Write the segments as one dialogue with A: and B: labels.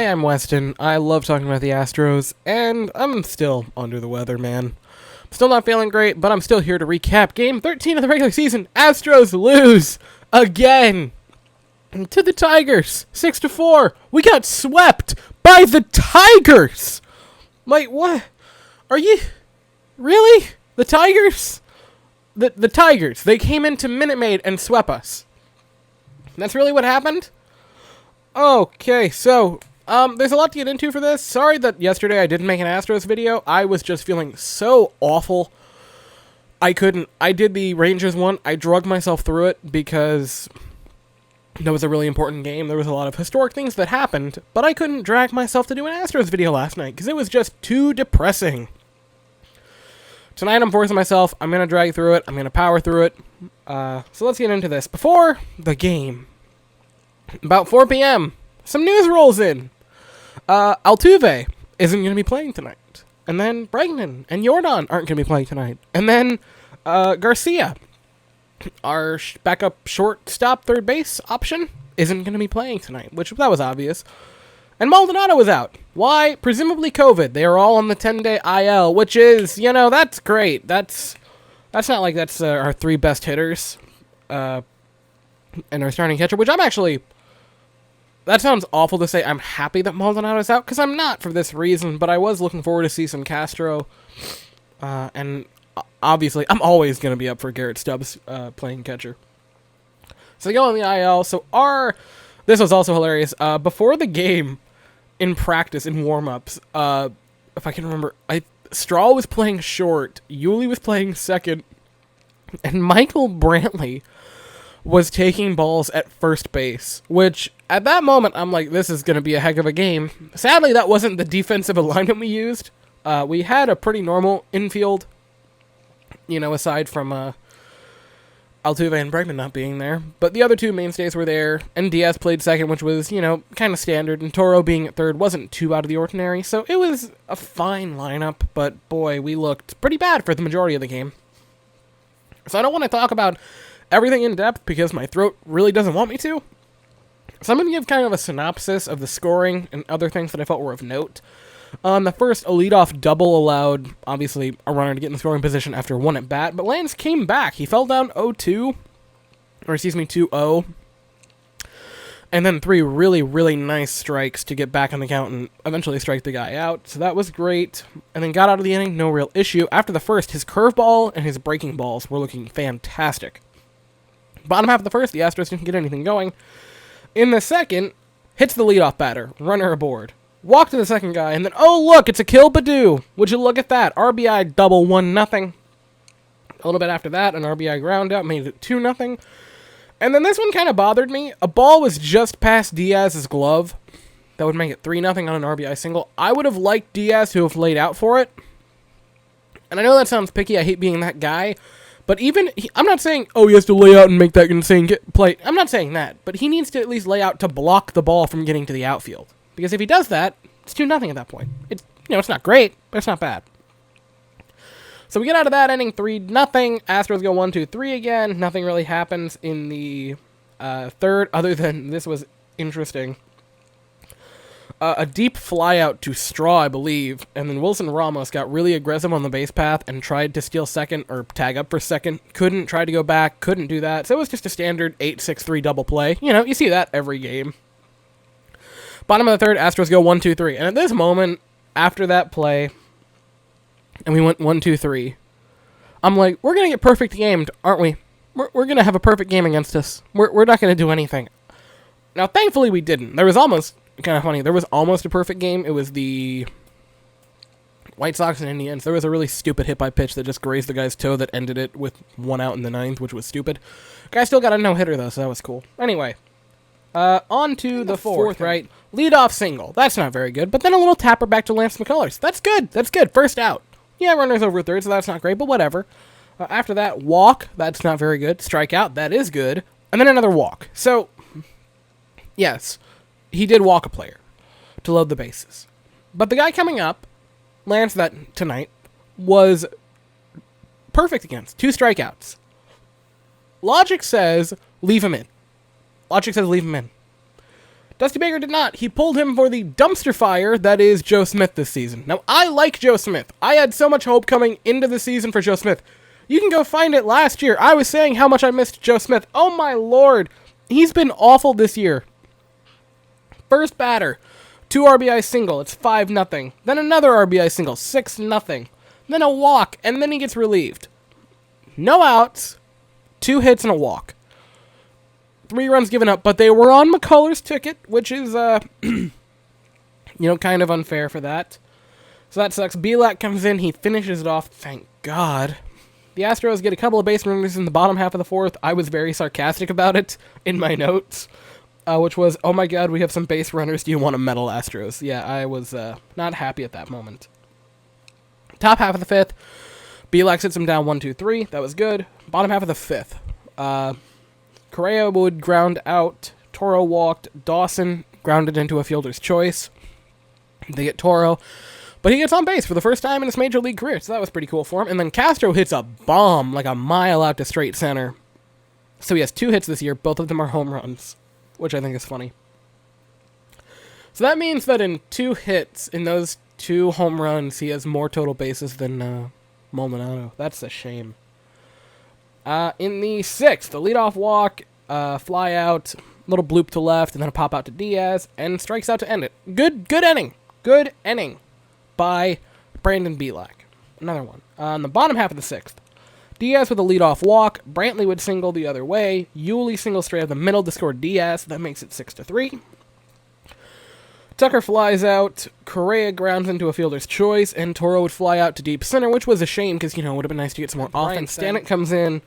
A: Hey, I'm Weston. I love talking about the Astros, and I'm still under the weather, man. Still not feeling great, but I'm still here to recap Game 13 of the regular season. Astros lose again to the Tigers, 6-4. We got swept by the Tigers. Like, what? Are you really the Tigers? The Tigers. They came into Minute Maid and swept us. That's really what happened? Okay, so there's a lot to get into for this. Sorry that yesterday I didn't make an Astros video. I was just feeling so awful. I did the Rangers one. I drugged myself through it because that was a really important game. There was a lot of historic things that happened, but I couldn't drag myself to do an Astros video last night because it was just too depressing. Tonight I'm forcing myself. I'm going to drag through it. I'm going to power through it. So let's get into this. Before the game, about 4 p.m., some news rolls in. Altuve isn't going to be playing tonight. And then Bregman and Jordan aren't going to be playing tonight. And then Garcia, our backup shortstop third base option, isn't going to be playing tonight, which that was obvious. And Maldonado was out. Why? Presumably COVID. They are all on the 10-day IL, which is, that's great. That's not like that's our three best hitters and our starting catcher, which I'm actually... That sounds awful to say. I'm happy that Maldonado's out, because I'm not for this reason, but I was looking forward to see some Castro. And obviously, I'm always going to be up for Garrett Stubbs playing catcher. So they go on the IL. So this was also hilarious. Before the game, in practice, in warm-ups, if I can remember, Straw was playing short, Yuli was playing second, and Michael Brantley was taking balls at first base, which at that moment I'm like, this is going to be a heck of a game. Sadly, that wasn't the defensive alignment we used. We had a pretty normal infield, aside from Altuve and Bregman not being there. But the other two mainstays were there, and Diaz played second, which was, kind of standard, and Toro being at third wasn't too out of the ordinary, so it was a fine lineup, but boy, we looked pretty bad for the majority of the game. So I don't want to talk about everything in depth because my throat really doesn't want me to. So I'm going to give kind of a synopsis of the scoring and other things that I felt were of note. The first, a leadoff double allowed, obviously, a runner to get in the scoring position after one at bat, but Lance came back. He fell down 2-0, and then 3 really, really nice strikes to get back on the count and eventually strike the guy out. So that was great. And then got out of the inning, no real issue. After the first, his curveball and his breaking balls were looking fantastic. Bottom half of the first, the Astros didn't get anything going. In the second, hits the leadoff batter, runner aboard. Walk to the second guy, and then, oh look, it's a kill Badoo. Would you look at that? RBI double, 1-0. A little bit after that, an RBI ground out made it 2-0. And then this one kind of bothered me. A ball was just past Diaz's glove. That would make it 3-0 on an RBI single. I would have liked Diaz to have laid out for it. And I know that sounds picky. I hate being that guy. But I'm not saying, he has to lay out and make that insane play. I'm not saying that. But he needs to at least lay out to block the ball from getting to the outfield. Because if he does that, it's 2-0 at that point. It's not great, but it's not bad. So we get out of that inning 3-0. Astros go 1-2-3 again. Nothing really happens in the third, other than this was interesting. A deep fly out to Straw, I believe, and then Wilson Ramos got really aggressive on the base path and tried to steal second or tag up for second. Couldn't, tried to go back, couldn't do that. So it was just a standard 8-6-3 double play. You see that every game. Bottom of the third, Astros go 1-2-3. And at this moment, after that play, and we went 1-2-3, I'm like, we're going to get perfect gamed, aren't we? We're going to have a perfect game against us. We're not going to do anything. Now, thankfully, we didn't. There was almost... Kind of funny. There was almost a perfect game. It was the White Sox and Indians. There was a really stupid hit by pitch that just grazed the guy's toe that ended it with 1 out in the 9th, which was stupid. Guy still got a no-hitter, though, so that was cool. Anyway, on to the fourth, right? Leadoff single. That's not very good. But then a little tapper back to Lance McCullers. That's good. That's good. First out. Yeah, runners over third, so that's not great, but whatever. After that, walk. That's not very good. Strikeout. That is good. And then another walk. So, yes, he did walk a player to load the bases. But the guy coming up, Lance, that tonight, was perfect against. 2 strikeouts. Logic says leave him in. Dusty Baker did not. He pulled him for the dumpster fire that is Joe Smith this season. Now, I like Joe Smith. I had so much hope coming into the season for Joe Smith. You can go find it last year. I was saying how much I missed Joe Smith. Oh my lord. He's been awful this year. First batter, 2 RBI single, it's 5-0. Then another RBI single, 6-0. Then a walk, and then he gets relieved. No outs, 2 hits and a walk. 3 runs given up, but they were on McCullers' ticket, which is, kind of unfair for that. So that sucks. Bielak comes in, he finishes it off, thank God. The Astros get a couple of base runners in the bottom half of the 4th. I was very sarcastic about it in my notes, which was, oh my God, we have some base runners, do you want to medal Astros? Yeah, I was not happy at that moment. Top half of the 5th, Bielak sits him down 1-2-3, that was good. Bottom half of the 5th, Correa would ground out, Toro walked, Dawson grounded into a fielder's choice. They get Toro, but he gets on base for the first time in his major league career, so that was pretty cool for him. And then Castro hits a bomb like a mile out to straight center. So he has 2 hits this year, both of them are home runs, which I think is funny. So that means that in 2 hits, in those 2 home runs, he has more total bases than Maldonado. That's a shame. In the 6th, the leadoff walk, fly out, little bloop to left, and then a pop out to Diaz, and strikes out to end it. Good inning. Good inning by Brandon Bielak. Another one. On the bottom half of the 6th, Diaz with a leadoff walk, Brantley would single the other way, Yuli single straight up the middle to score Diaz, that makes it 6-3. Tucker flies out, Correa grounds into a fielder's choice, and Toro would fly out to deep center, which was a shame because, it would have been nice to get some more offense. Stanek comes in,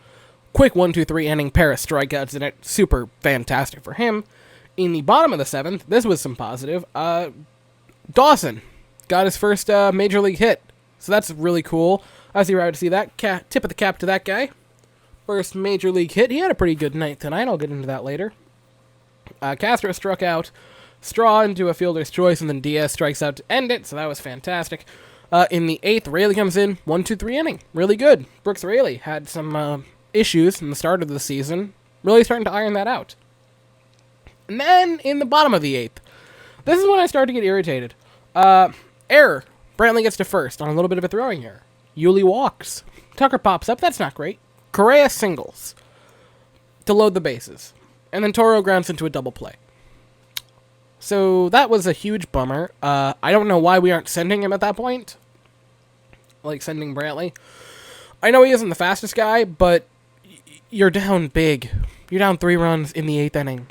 A: quick 1-2-3 inning, pair of strikeouts in it, super fantastic for him. In the bottom of the 7th, this was some positive, Dawson got his first major league hit, so that's really cool. I was proud to see that. Tip of the cap to that guy. First major league hit. He had a pretty good night tonight, I'll get into that later. Castro struck out, Straw into a fielder's choice, and then Diaz strikes out to end it, so that was fantastic. In the 8th, Raley comes in, 1-2-3 inning. Really good. Brooks Raley had some issues in the start of the season. Really starting to iron that out. And then, in the bottom of the 8th, this is when I started to get irritated. Error. Brantley gets to first on a little bit of a throwing error. Yuli walks. Tucker pops up. That's not great. Correa singles to load the bases. And then Toro grounds into a double play. So that was a huge bummer. I don't know why we aren't sending him at that point. Like sending Brantley. I know he isn't the fastest guy, but you're down big. You're down 3 runs in the 8th inning.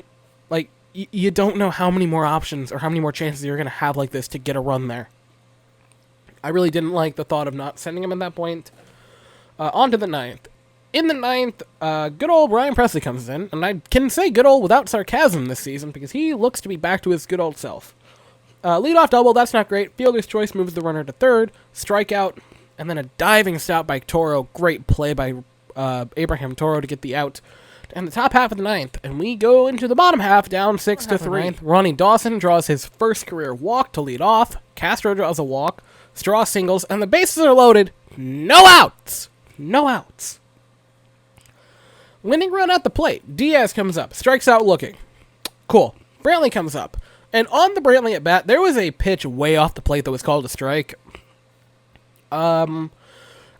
A: Like, you don't know how many more options or how many more chances you're going to have like this to get a run there. I really didn't like the thought of not sending him at that point. On to the 9th. In the 9th, good old Ryan Presley comes in, and I can say good old without sarcasm this season because he looks to be back to his good old self. Leadoff double, that's not great. Fielder's choice moves the runner to third. Strikeout, and then a diving stop by Toro. Great play by Abraham Toro to get the out. And the top half of the 9th, and we go into the bottom half, down 6-3. Ronnie Dawson draws his first career walk to lead off. Castro draws a walk. Straw singles, and the bases are loaded. No outs! No outs. Winning run at the plate. Diaz comes up, strikes out looking. Cool. Brantley comes up. And on the Brantley at bat, there was a pitch way off the plate that was called a strike. And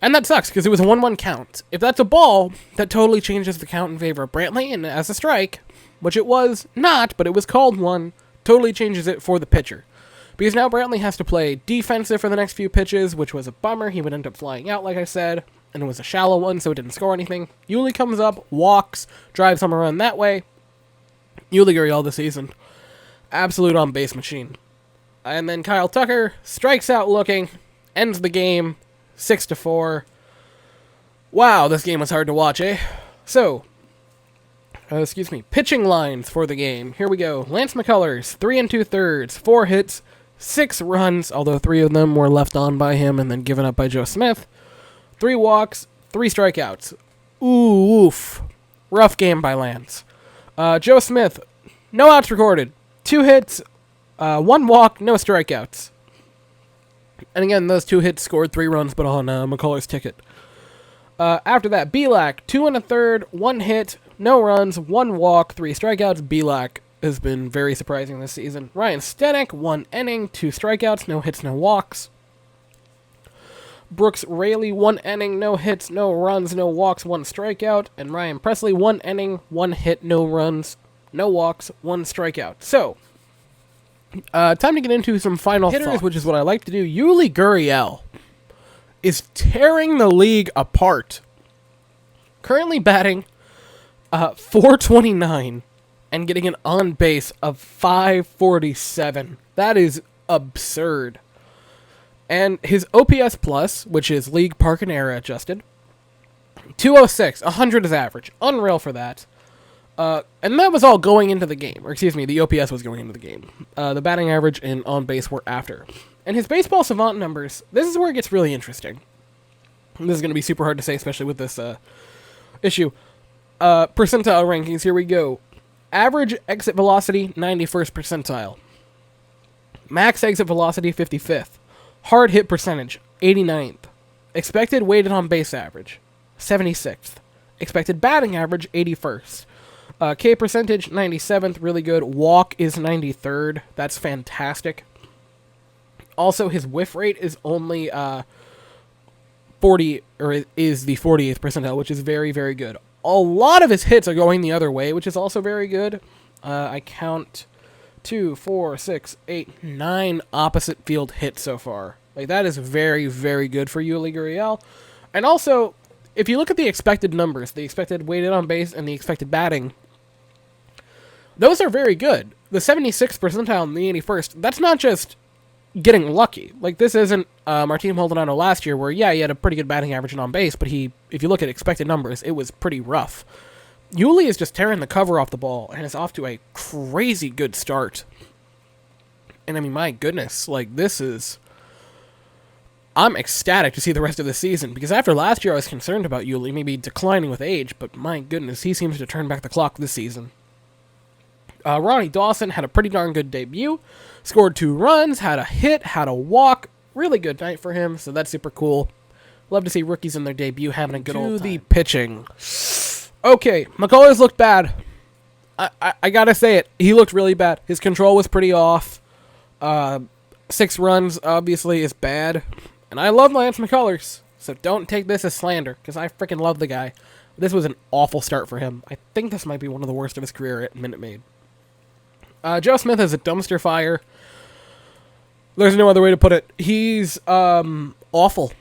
A: that sucks, because it was a 1-1 count. If that's a ball, that totally changes the count in favor of Brantley, and as a strike, which it was not, but it was called one, totally changes it for the pitcher. Because now Brantley has to play defensive for the next few pitches, which was a bummer. He would end up flying out, like I said, and it was a shallow one, so it didn't score anything. Yuli comes up, walks, drives home a run that way. Yuli Gurriel this season. Absolute on-base machine. And then Kyle Tucker strikes out looking, ends the game, 6-4. Wow, this game was hard to watch, eh? So, pitching lines for the game. Here we go. Lance McCullers, 3 2/3, 4 hits, 6 runs, although 3 of them were left on by him and then given up by Joe Smith. 3 walks, 3 strikeouts. Oof. Rough game by Lance. Joe Smith, no outs recorded. 2 hits, 1 walk, no strikeouts. And again, those 2 hits scored 3 runs, but on McCullers' ticket. After that, Bielak, 2 1/3, 1 hit, no runs, 1 walk, 3 strikeouts. Bielak has been very surprising this season. Ryan Stanek, 1 inning, 2 strikeouts, no hits, no walks. Brooks Raley, 1 inning, no hits, no runs, no walks, 1 strikeout. And Ryan Presley, 1 inning, 1 hit, no runs, no walks, 1 strikeout. So, time to get into some final hitters, thoughts, which is what I like to do. Yuli Gurriel is tearing the league apart. Currently batting .429 and getting an on base of .547. That is absurd. And his OPS plus, which is league park and era adjusted, 206. 100 is average. Unreal for that. And that was all going into the game. Or excuse me, the OPS was going into the game. The batting average and on base were after. And his baseball savant numbers, this is where it gets really interesting. This is going to be super hard to say, especially with this issue. Percentile rankings, here we go. Average exit velocity, 91st percentile. Max exit velocity, 55th. Hard hit percentage, 89th. Expected weighted on base average, 76th. Expected batting average, 81st. K percentage, 97th, really good. Walk is 93rd. That's fantastic. Also, his whiff rate is only 40, or is the 48th percentile, which is very, very good. A lot of his hits are going the other way, which is also very good. I count 2, 4, 6, 8, 9 opposite field hits so far. Like, that is very, very good for Yuli Gurriel. And also, if you look at the expected numbers, the expected weighted on base and the expected batting, those are very good. The 76th percentile and the 81st, that's not just getting lucky. Like, this isn't Martin Maldonado last year where, yeah, he had a pretty good batting average and on base, but if you look at expected numbers, it was pretty rough. Yuli is just tearing the cover off the ball and is off to a crazy good start. And I mean, my goodness, like, I'm ecstatic to see the rest of the season, because after last year I was concerned about Yuli maybe declining with age, but my goodness, he seems to turn back the clock this season. Ronnie Dawson had a pretty darn good debut, scored 2 runs, had a hit, had a walk, really good night for him, so that's super cool. Love to see rookies in their debut having a good old time. To the pitching. Okay, McCullers looked bad. I gotta say it. He looked really bad. His control was pretty off. 6 runs, obviously, is bad. And I love Lance McCullers, so don't take this as slander, because I freaking love the guy. This was an awful start for him. I think this might be one of the worst of his career at Minute Maid. Joe Smith is a dumpster fire. There's no other way to put it. He's awful.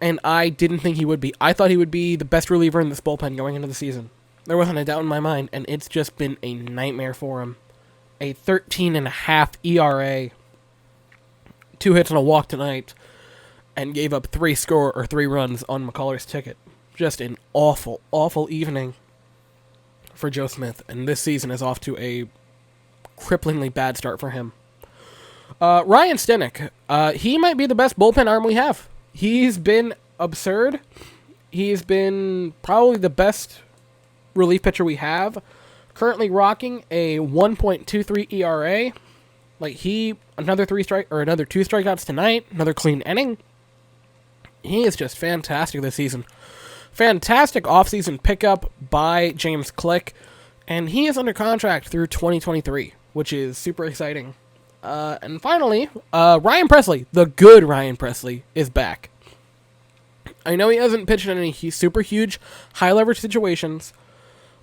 A: And I didn't think he would be. I thought he would be the best reliever in this bullpen going into the season. There wasn't a doubt in my mind, and it's just been a nightmare for him. A 13.5 ERA, 2 hits and a walk tonight, and gave up 3 runs on McCullers' ticket. Just an awful, awful evening for Joe Smith, and this season is off to a cripplingly bad start for him. Ryan Stanek, he might be the best bullpen arm we have. He's been absurd. He's been probably the best relief pitcher we have. Currently rocking a 1.23 ERA. Like, another 2 strikeouts tonight, another clean inning. He is just fantastic this season. Fantastic offseason pickup by James Click, and he is under contract through 2023, which is super exciting. And finally, Ryan Presley, the good Ryan Presley, is back. I know he hasn't pitched in any super huge, high-leverage situations,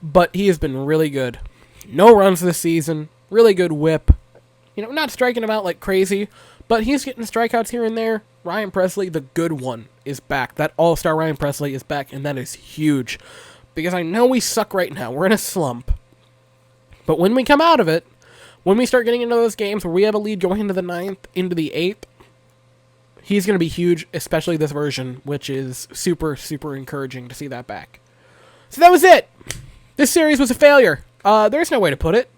A: but he has been really good. No runs this season, really good whip. You know, not striking him out like crazy, but he's getting strikeouts here and there. Ryan Presley, the good one, is back. That all-star Ryan Presley is back, and that is huge. Because I know we suck right now. We're in a slump. But when we come out of it, when we start getting into those games where we have a lead going into the 9th, into the 8th, he's going to be huge, especially this version, which is super, super encouraging to see that back. So that was it. This series was a failure. There's no way to put it.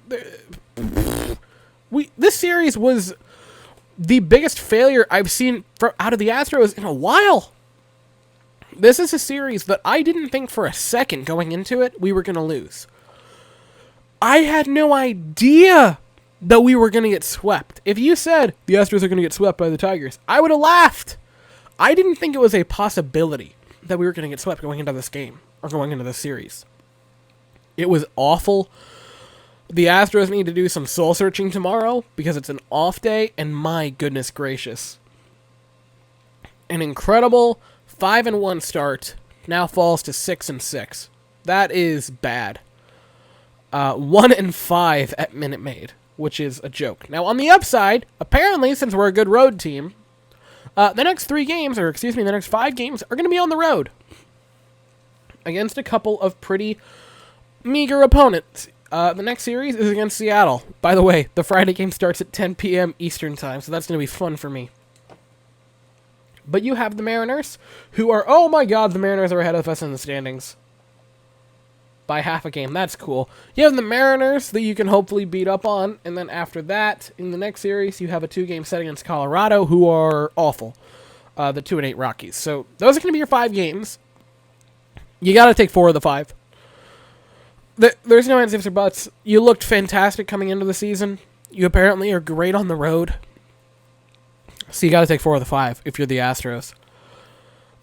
A: This series was the biggest failure I've seen out of the Astros in a while. This is a series that I didn't think for a second going into it we were going to lose. I had no idea that we were going to get swept. If you said the Astros are going to get swept by the Tigers, I would have laughed. I didn't think it was a possibility that we were going to get swept going into this game or going into this series. It was awful. The Astros need to do some soul-searching tomorrow because it's an off day, and my goodness gracious. An incredible 5-1 start now falls to 6-6. That is bad. 1-5 at Minute Maid, which is a joke. Now, on the upside, apparently, since we're a good road team, the next 5 games are going to be on the road against a couple of pretty meager opponents. The next series is against Seattle. By the way, the Friday game starts at 10 p.m. Eastern Time, so that's going to be fun for me. But you have the Mariners, who are, oh my god, the Mariners are ahead of us in the standings. By half a game, that's cool. You have the Mariners that you can hopefully beat up on, and then after that, in the next series, you have a 2-game set against Colorado, who are awful. The 2-8 Rockies. So, those are going to be your 5 games. You got to take 4 of the 5. There's no ands, ifs, or buts. You looked fantastic coming into the season. You apparently are great on the road. So you got to take 4 of the 5 if you're the Astros.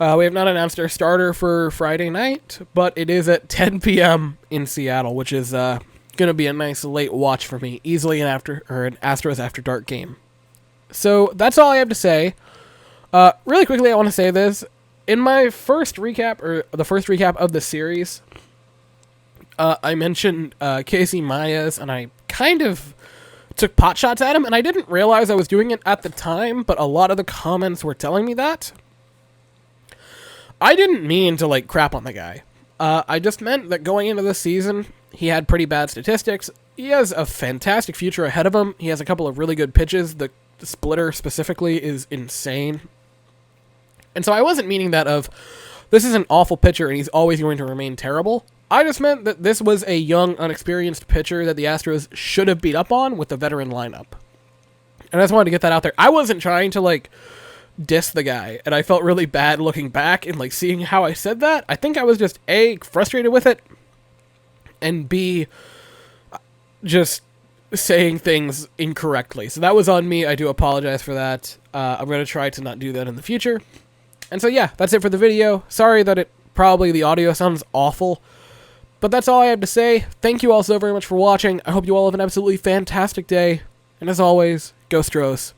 A: We have not announced our starter for Friday night, but it is at 10 p.m. in Seattle, which is going to be a nice late watch for me. Easily an Astros After Dark game. So that's all I have to say. Really quickly, I want to say this. In my first recap, or the first recap of the series, I mentioned Casey Maez, and I kind of took pot shots at him, and I didn't realize I was doing it at the time, but a lot of the comments were telling me that. I didn't mean to, crap on the guy. I just meant that going into this season, he had pretty bad statistics. He has a fantastic future ahead of him. He has a couple of really good pitches. The splitter, specifically, is insane. And so I wasn't meaning that of, this is an awful pitcher and he's always going to remain terrible. I just meant that this was a young, unexperienced pitcher that the Astros should have beat up on with the veteran lineup. And I just wanted to get that out there. I wasn't trying to, diss the guy, and I felt really bad looking back and, seeing how I said that. I think I was just, A, frustrated with it, and B, just saying things incorrectly. So that was on me. I do apologize for that. I'm going to try to not do that in the future. And so, yeah, that's it for the video. Sorry that the audio sounds awful. But that's all I have to say. Thank you all so very much for watching. I hope you all have an absolutely fantastic day. And as always, go Stros.